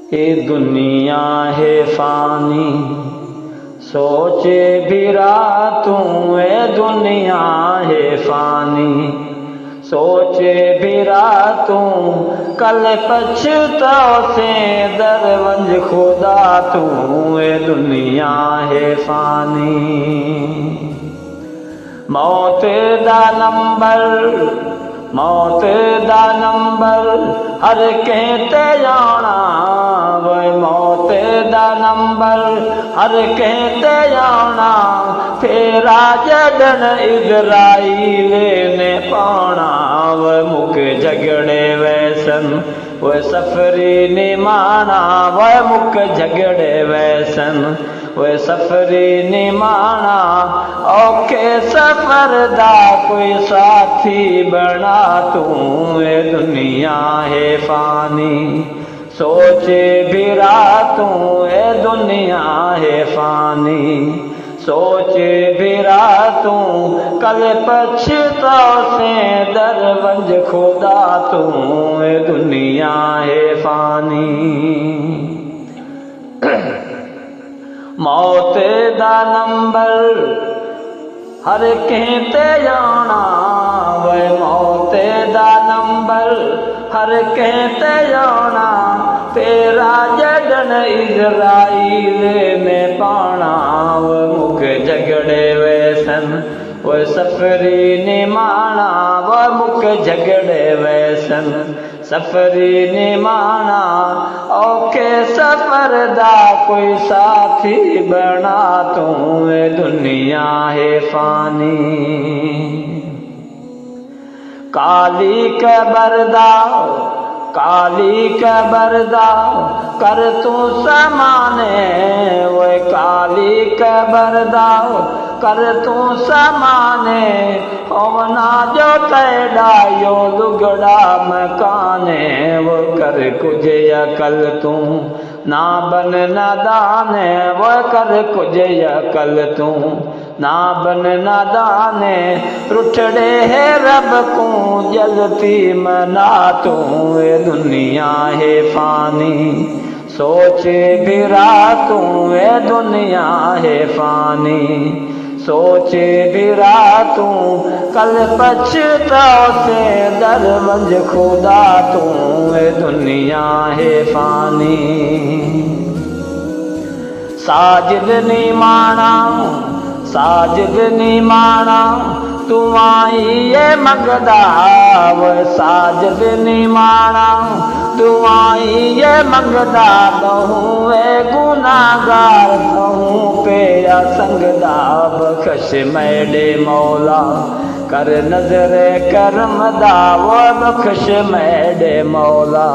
ये दुनिया है फानी, सोचे भी रातों ये दुनिया है फानी, सोचे भी रातों कल पछताओ से दरवंज खुदा तू ये दुनिया है फानी। मौत दा नंबर हर कहते जाना, वह मौत दा नंबर हर कहते जाना, फेरा जडन इज़राइल ने पाना। वह मुख झगड़े वैसन वह सफरी निमाना, वह मुख झगड़े वैसन वह सफरी निमाना। औखे सफर दा कोई साथी बना तू ये दुनिया है फानी, सोचे भी रातों ये दुनिया है फानी, सोचे भी रातों कल पछताओ से दरवंज खुदा तू ये दुनिया है फानी। मौत दा नंबर हर कहते जाना, वह मौत दा नंबर हर कहते जाना, तेरा जडन इज़राइल ने पाना। वह मुख झगड़े वैसन वह सफरी निमाना, वह मुख झगड़े वैसन सफरी निमाना। औखे सफर दा कोई साथी बना तू ये दुनिया है फानी। काली कबर दा कर तू समाने, वह काली कबर दा कर तू समाने। होना जो तेरा यो लुगड़ा मकाने, वो कर कुछ अकल तू ना बन नादाने, वो कर कुछ अकल तू ना बन नादाने। रुठड़े है रब को जलती मना तू ये दुनिया है फानी, सोचे भी रातों ये दुनिया है फानी, सोचे भी रातों कल पछताओ से दरवंज खुदा तू ये दुनिया है फानी। साजिद नी माना तू आई ये मगदा, वह साजिद नी माना तू आई ये मगदा। कहूँ वे गुनाहगार कहूँ पे असंगदा, बख्श मैडे मौला कर नजर करम दा, वो बख्श मैडे मौला।